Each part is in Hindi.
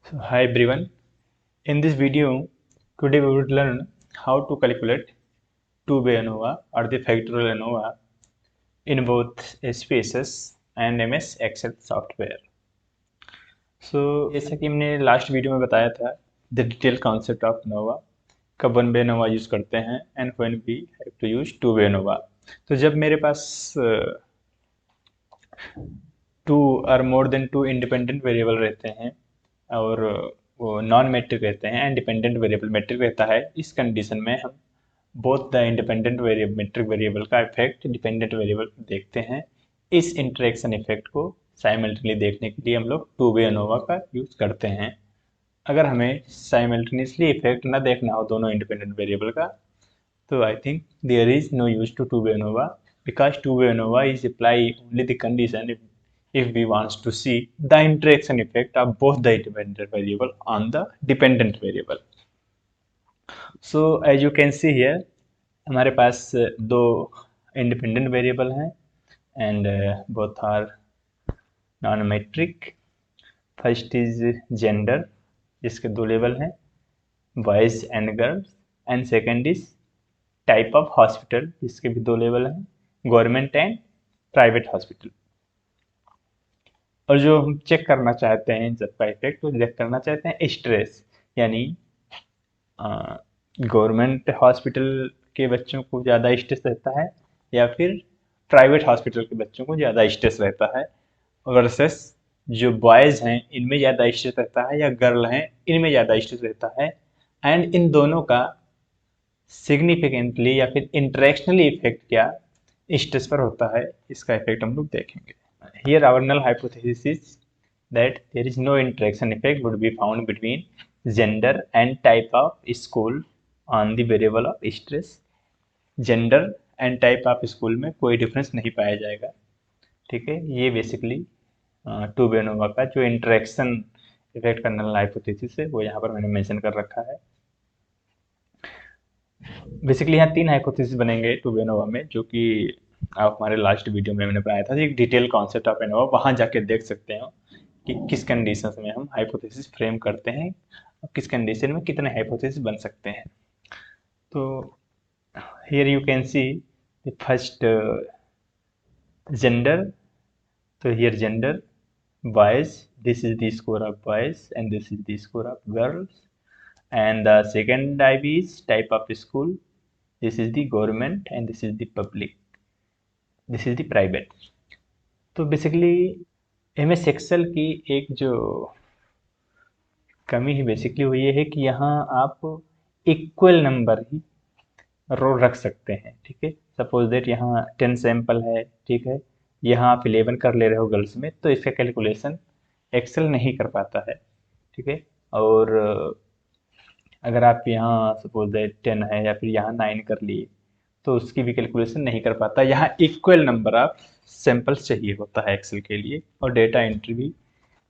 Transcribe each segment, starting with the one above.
So, hi everyone. In this video, today we would learn how to calculate two-way ANOVA or the factorial ANOVA in both SPSS and MS Excel software. So, जैसा कि हमने लास्ट वीडियो में बताया था, the detail concept of ANOVA, कब वन वे ANOVA यूज करते हैं and when we have to use two way ANOVA. तो जब मेरे पास टू और more than two independent variable रहते हैं और वो नॉन मैट्रिक रहते हैं एंड डिपेंडेंट वेरिएबल मैट्रिक रहता है, इस कंडीशन में हम both the independent variable metric variable का इफेक्ट डिपेंडेंट वेरिएबल देखते हैं. इस इंटरेक्शन इफेक्ट को साइमल्टेनियसली देखने के लिए हम लोग टू वे एनोवा का यूज करते हैं. अगर हमें साइमल्टेनियसली इफेक्ट ना देखना हो दोनों इंडिपेंडेंट वेरिएबल का, तो I think there is no use to two way ANOVA, because two-way ANOVA is apply only the condition if we wants to see the interaction effect of both the independent variable on the dependent variable. So as you can see here, हमारे पास दो इंडिपेंडेंट वेरिएबल हैं and both are non metric. First is gender, जिसके दो लेवल हैं, boys and girls, and second is type of hospital, जिसके भी दो लेवल हैं, गवर्नमेंट एंड प्राइवेट हॉस्पिटल. और जो हम चेक करना चाहते हैं सबका इफेक्ट, वो चेक करना चाहते हैं स्ट्रेस, यानी गवर्नमेंट हॉस्पिटल के बच्चों को ज़्यादा स्ट्रेस रहता है या फिर प्राइवेट हॉस्पिटल के बच्चों को ज़्यादा स्ट्रेस रहता है, वर्सेस जो बॉयज़ हैं इनमें ज़्यादा स्ट्रेस रहता है या गर्ल हैं इनमें ज़्यादा स्ट्रेस रहता है, एंड इन दोनों का सिग्निफिकेंटली या फिर इंटरेक्शनली इफेक्ट क्या स्ट्रेस पर होता है, इसका इफेक्ट हम लोग देखेंगे. Here our null hypothesis is that there is no interaction effect would be found between gender and type of school on the variable of stress. Gender and type of school में कोई डिफरेंस नहीं पाया जाएगा. ठीक है, ये बेसिकली टू वे एनोवा का जो इंटरेक्शन इफेक्ट का नल हाइपोथेसिस है वो यहाँ पर मैंने मेंशन कर रखा है. बेसिकली यहाँ तीन हाइपोथेसिस बनेंगे टू वे एनोवा में, जो कि आप हमारे लास्ट वीडियो में मैंने बनाया था, एक डिटेल कॉन्सेप्ट ऑफ एनोवा, वहाँ जाके देख सकते हो कि किस कंडीशन में हम हाइपोथेसिस फ्रेम करते हैं और किस कंडीशन में कितने हाइपोथेसिस बन सकते हैं. तो here you can see the first gender. तो here gender boys, this is the score of boys and this is the score of girls, and the second type is type of school, this is the government and this is the public, this is the private. तो बेसिकली MS एक्सेल की एक जो कमी है बेसिकली वो ये है कि यहाँ आप इक्वल नंबर ही रो रख सकते हैं. ठीक है, सपोज दैट यहाँ 10 सैंपल है, ठीक है, यहाँ आप 11 कर ले रहे हो गर्ल्स में, तो इसका कैलकुलेशन एक्सेल नहीं कर पाता है. ठीक है, और अगर आप यहाँ सपोज दैट 10 है या फिर यहाँ 9 कर लिए तो उसकी भी कैलकुलेशन नहीं कर पाता. यहाँ इक्वल नंबर ऑफ सैंपल्स चाहिए होता है एक्सेल के लिए, और डेटा एंट्री भी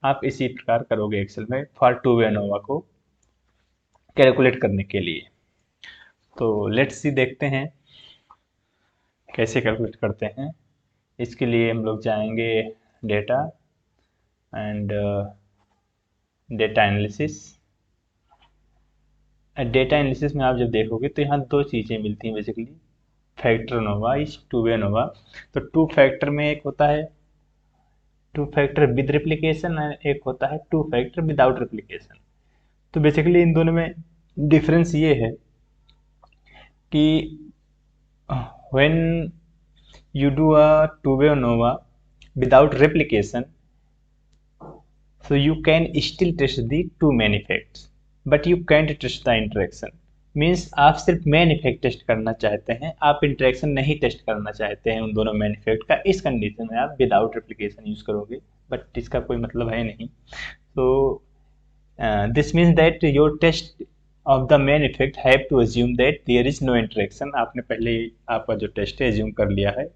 आप इसी प्रकार करोगे एक्सेल में फॉर टू वे एनोवा को कैलकुलेट करने के लिए. तो लेट्स सी, देखते हैं कैसे कैलकुलेट करते हैं. इसके लिए हम लोग जाएंगे data and data analysis. Data analysis में आप जब देखोगे तो यहाँ दो चीज़ें मिलती हैं बेसिकली, फैक्टर एनोवा इस टू वे एनोवा. तो टू फैक्टर में एक होता है two factor with replication and एक होता है टू फैक्टर विदाउट रिप्लिकेशन. तो बेसिकली इन दोनों में डिफरेंस ये है कि when you do a to way ANOVA without replication, so you can still test the two main effects but you can't test the interaction. Means आप सिर्फ मेन इफेक्ट टेस्ट करना चाहते हैं, आप इंटरेक्शन नहीं टेस्ट करना चाहते हैं उन दोनों मेन इफेक्ट का. इस कंडीशन में आप विदाउट रिप्लिकेशन यूज करोगे, बट इसका कोई मतलब है नहीं. तो this means that your test of the main effect have to assume that there is no interaction. आपने पहले ही आपका जो टेस्ट है अज्यूम कर लिया है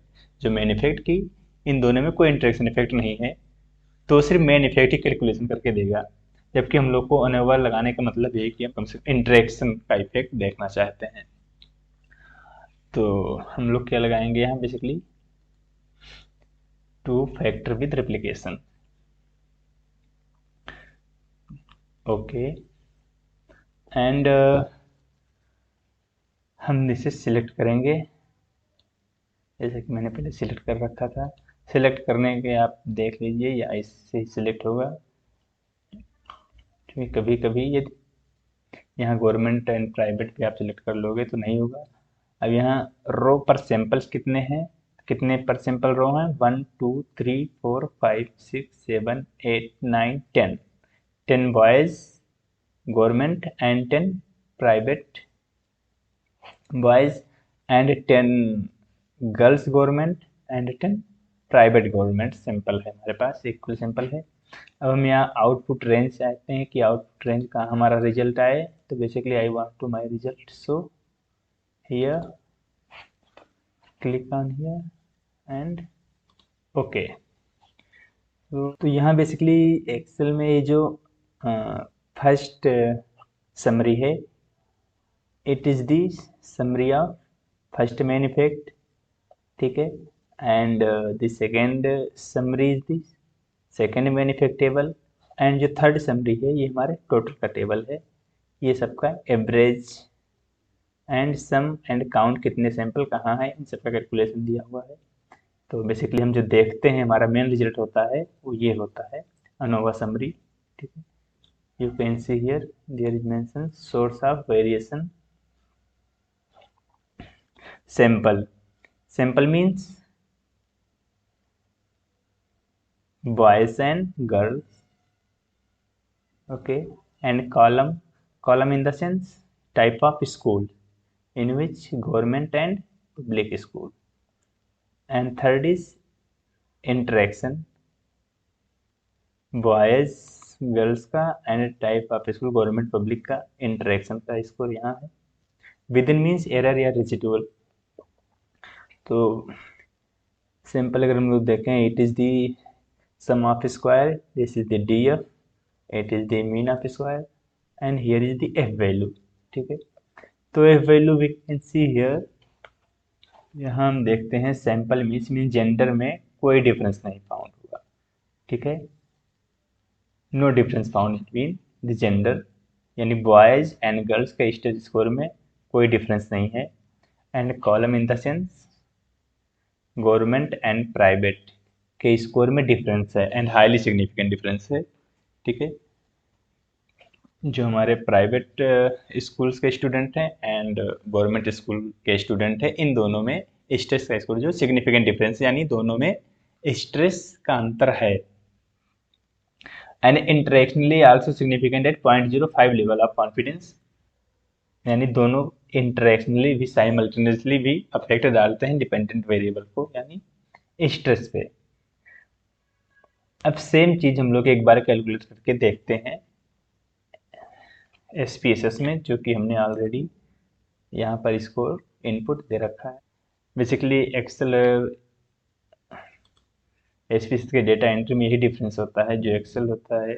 जो मेन इफेक्ट की इन दोनों में कोई इंटरेक्शन इफेक्ट नहीं है, तो सिर्फ मेन इफेक्ट ही कैलकुलेशन करके देगा. जबकि हम लोग को अनओवर लगाने का मतलब ये है कि हम कम से कम इंटरेक्शन का इफेक्ट देखना चाहते हैं. तो हम लोग क्या लगाएंगे यहाँ basically two factor with replication. Okay, and हम इसे सिलेक्ट करेंगे जैसे कि मैंने पहले सिलेक्ट कर रखा था। सिलेक्ट करने के आप देख लीजिए या इससे ही सिलेक्ट होगा, क्योंकि कभी कभी ये यहाँ गवर्नमेंट एंड प्राइवेट भी आप सिलेक्ट कर लोगे तो नहीं होगा। अब यहाँ रो पर सैंपल्स कितने हैं, कितने पर सैंपल रो हैं, 1 2 3 4 5 6 7 8 9 10। 10 boys government and 10 private boys, and 10 girls government and 10 private government sample है हमारे पास, इक्वल सैंपल है। अब हम यहाँ आउटपुट रेंज चाहते हैं कि आउटपुट रेंज का हमारा रिजल्ट आए, तो basically I want to my result, so here click on here and okay. तो यहाँ बेसिकली एक्सेल में ये जो फर्स्ट समरी है, it is the summary of first main effect, ठीक है, and the second summary is the second main effect table, and जो थर्ड समरी है ये हमारे टोटल का टेबल है, ये सबका average and sum and count कितने सैंपल कहाँ है इन सबका कैलकुलेशन दिया हुआ है। तो बेसिकली हम जो देखते हैं हमारा मेन रिजल्ट होता है वो ये होता है अनोवा समरी, ठीक है। You can see here there is mention source of variation sample, sample means boys and girls, okay, and column in the sense type of school in which government and public school, and third is interaction boys girls का and type of school government public का इंटरेक्शन का स्कोर यहाँ है। विद इन मीन्स एरर या रेजिडुअल। तो सिंपल अगर हम लोग देखें, it is the sum of square, this is the df, it is the mean of square, and here is the f value, ठीक है। तो f value we can see here, यहाँ हम देखते हैं सैंपल मीन जेंडर में कोई डिफरेंस नहीं फाउंड हुआ, ठीक है, no difference found between the gender, यानी बॉयज एंड गर्ल्स के स्टेज स्कोर में कोई डिफरेंस नहीं है, and column in the sense government and private के स्कोर में डिफरेंस है, एंड हाईली सिग्निफिकेंट डिफरेंस है, ठीक है। जो हमारे प्राइवेट स्कूल्स के स्टूडेंट हैं एंड गवर्नमेंट स्कूल के स्टूडेंट हैं, इन दोनों में स्ट्रेस का स्कोर जो सिग्निफिकेंट डिफरेंस, यानी दोनों में स्ट्रेस का अंतर है, and interactionally also significant at 0.05 level of confidence, यानी दोनों इंटरेक्शनली भी साइमल्टेनियसली भी अफेक्ट डालते हैं डिपेंडेंट वेरिएबल को, यानी स्ट्रेस पे। अब सेम चीज हम लोग एक बार कैलकुलेट करके देखते हैं SPSS में, जो कि हमने ऑलरेडी यहाँ पर इसको इनपुट दे रखा है। बेसिकली एक्सेल SPSS के डेटा एंट्री में यही डिफरेंस होता है। जो एक्सेल होता है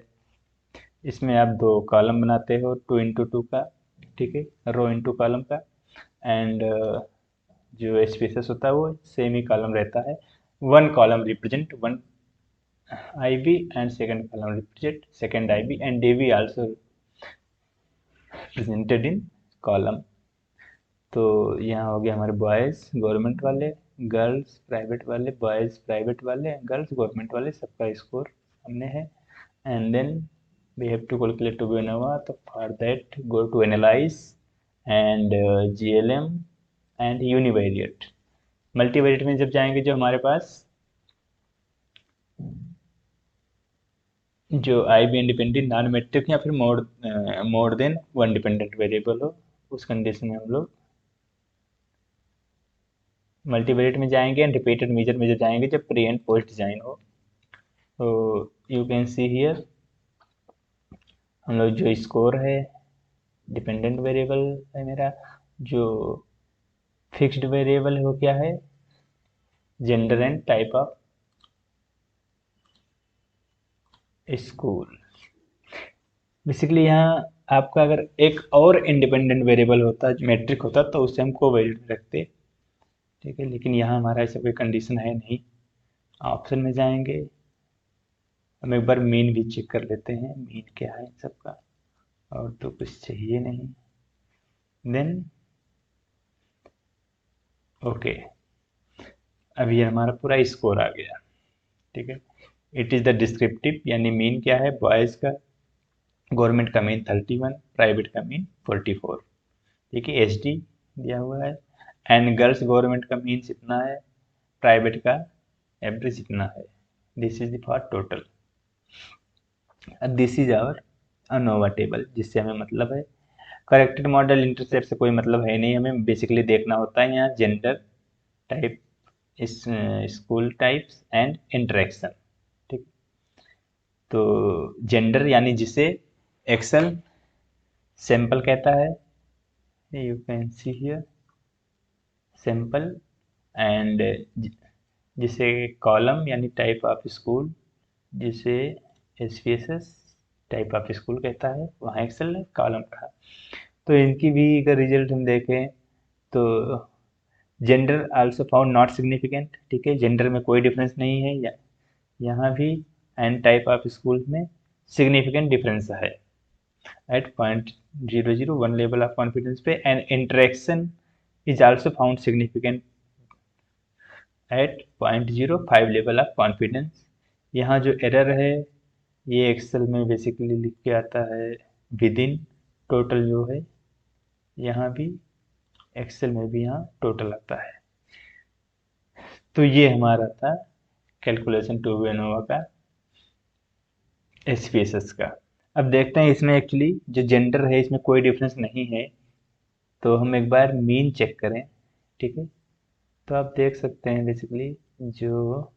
इसमें आप दो कॉलम बनाते हो 2 इंटू 2 का, ठीक है, रो इंटू कॉलम का, एंड जो SPSS होता है वो सेम ही कॉलम रहता है। One column represent one IB and second column represent second IB, and DB also presented in column। तो यहाँ हो गया हमारे बॉयज़ गवर्नमेंट वाले, गर्ल्स प्राइवेट वाले, बॉयज़ प्राइवेट वाले, गर्ल्स गवर्नमेंट वाले, सबका स्कोर हमने है, and then we have to calculate to be ANOVA। तो for that go to analyze and GLM and univariate. Multivariate में जब जाएंगे जो हमारे पास जो IB इंडिपेंडेंट नॉन मैट्रिक या फिर more than one dependent variable हो, उस कंडीशन में हम लोग मल्टीवेरिएट में जाएंगे, एंड रिपीटेड मेजर में जब जाएंगे जब प्री एंड पोस्ट डिजाइन हो। तो यू कैन सी हियर हम लोग जो स्कोर है डिपेंडेंट वेरिएबल है मेरा, जो फिक्स्ड वेरिएबल है वो क्या है, gender and type of school. Basically यहाँ आपका अगर एक और इंडिपेंडेंट वेरिएबल होता, जो मैट्रिक होता, तो उससे हम कोवेरिएंट रखते, ठीक है, लेकिन यहाँ हमारा ऐसा कोई कंडीशन है नहीं। ऑप्शन में जाएंगे, हम एक बार मीन भी चेक कर लेते हैं, मीन क्या है इन सबका। और तो कुछ चाहिए नहीं। देन ओके, अब ये हमारा पूरा स्कोर आ गया। ठीक है, इट इज़ द डिस्क्रिप्टिव, यानी मीन क्या है बॉयज़ का, गवर्नमेंट का मीन 31, प्राइवेट का मीन 44। ठीक है, एच डी दिया हुआ है। एंड गर्ल्स गवर्नमेंट का मीन इतना है, प्राइवेट का एवरेज इतना है। This is the for total. This is our ANOVA table, जिससे हमें मतलब है। करेक्टेड मॉडल इंटरसेप्ट से कोई मतलब है नहीं, हमें बेसिकली देखना होता है यहाँ gender, type, school types and interaction. ठीक, तो जेंडर यानी जिसे एक्सेल सैंपल कहता है, you can see here sample. And जिसे कॉलम यानी टाइप ऑफ स्कूल, जिसे एसपीएसएस टाइप ऑफ स्कूल कहता है, वहाँ एक्सेल है कॉलम का। तो इनकी भी अगर रिजल्ट हम देखें तो gender also found not significant. ठीक है, जेंडर में कोई डिफरेंस नहीं है यहाँ भी। एंड टाइप ऑफ स्कूल में सिग्निफिकेंट डिफरेंस है एट 0.001 लेवल ऑफ कॉन्फिडेंस पे। And interaction is also found significant at 0.05 level of confidence. यहाँ जो एरर है ये एक्सेल में बेसिकली लिख के आता है विद इन टोटल जो है, यहाँ भी एक्सेल में भी यहाँ टोटल आता है। तो ये हमारा था कैलकुलेशन टू एनोवा का एसपीएसएस का। अब देखते हैं इसमें एक्चुअली जो जेंडर है इसमें कोई डिफरेंस नहीं है, तो हम एक बार मीन चेक करें। ठीक है, तो आप देख सकते हैं बेसिकली जो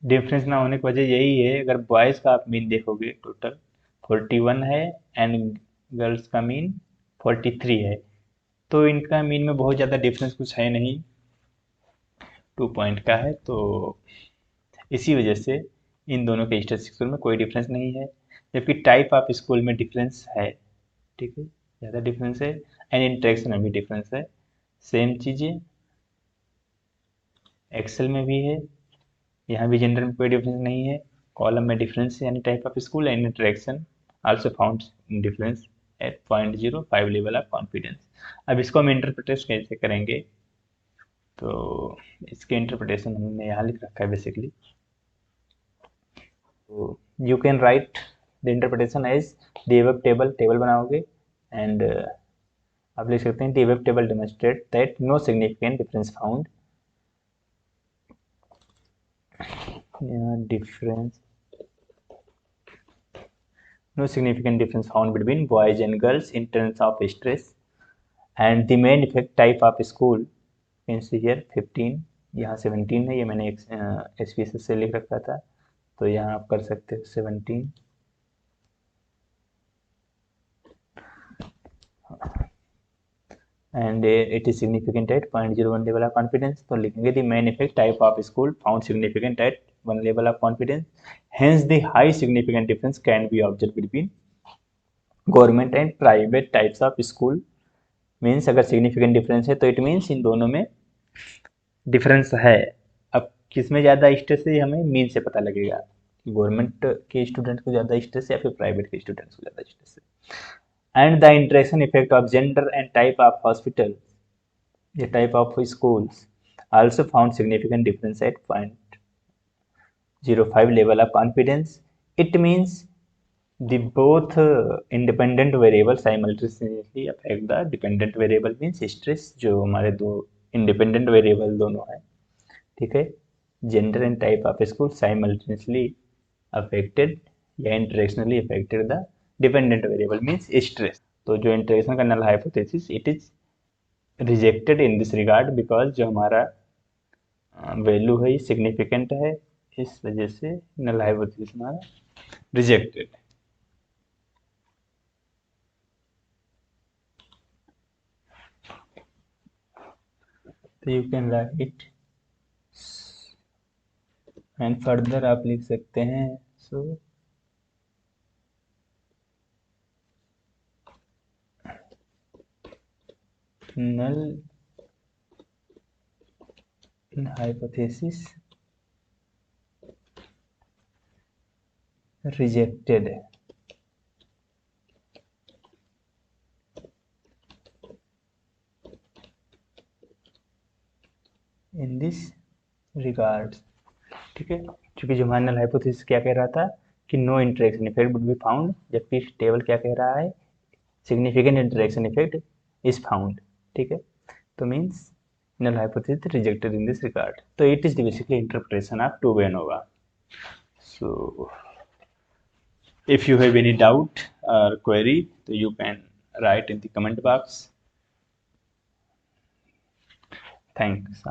डिफरेंस ना होने की वजह यही है, अगर बॉयज़ का आप मीन देखोगे टोटल 41 है एंड गर्ल्स का मीन 43 है, तो इनका मीन में बहुत ज़्यादा डिफरेंस कुछ है नहीं, 2 पॉइंट का है। तो इसी वजह से इन दोनों के स्टैटिस्टिक्स में कोई डिफरेंस नहीं है। जबकि टाइप ऑफ स्कूल में डिफरेंस है। ठीक है, ज़्यादा डिफरेंस है। एंड इंटरेक्शन में भी डिफरेंस है। सेम चीज़ें एक्सेल में भी है, यहाँ भी जेंडर में कोई डिफरेंस नहीं है। कॉलम में डिफरेंस है यानी type of school. And interaction also found difference at 0.05 level of confidence. अब इसको हम इंटरप्रिटेट कैसे करेंगे, तो इसके इंटरप्रिटेशन हमने यहाँ लिख रखा है बेसिकली। तो you can write the interpretation as the above table, table बनाओगे एंड आप लिख सकते हैं the above table demonstrate that no significant difference found, difference, no significant difference found between boys and girls in terms of stress. And the main effect type of school, you can see here 15, यहाँ 17 है, ये मैंने SPSS से लिख रखा था, तो यहाँ आप कर सकते हो 17। and it is significant at 0.01 level of confidence, तो लिखेंगे the main effect type of school found significant at 1 level of confidence, hence the high significant difference can be observed between government and private types of school. Means अगर सिग्निफिकेंट डिफरेंस है तो इट मीन्स इन दोनों में डिफरेंस है। अब किस में ज़्यादा स्ट्रेस है हमें मीन से पता लगेगा कि गवर्नमेंट के स्टूडेंट को ज़्यादा स्ट्रेस है या फिर प्राइवेट के स्टूडेंट्स को ज़्यादा स्ट्रेस है। And the interaction effect of gender and type of hospital, ये type of schools also found significant difference at 0.05 level of confidence. It means the both independent variable simultaneously affect the dependent variable, means stress। जो हमारे दो independent variable दोनों है, ठीक है, gender and type of school simultaneously affected या interactionally affected the dependent variable means stress. तो जो इंटरेक्शन का null hypothesis it is rejected in this regard, because जो हमारा वैल्यू है ये सिग्निफिकेंट है, इस वजह से नल हाइपोथेसिस हमारा रिजेक्टेड। तो you can right and further आप लिख सकते हैं। सो नल हाइपोथेसिस रिजेक्टेड है। इन दिस रिगार्ड, ठीक है, क्योंकि जो हमारा नल हाइपोथेसिस क्या कह रहा था कि no interaction effect would be found, जबकि इस टेबल क्या कह रहा है, significant interaction effect is found, ठीक है। तो means null hypothesis rejected in this regard. So it is basically interpretation of two-way ANOVA. So if you have any doubt or query, so you can write in the comment box. Thanks.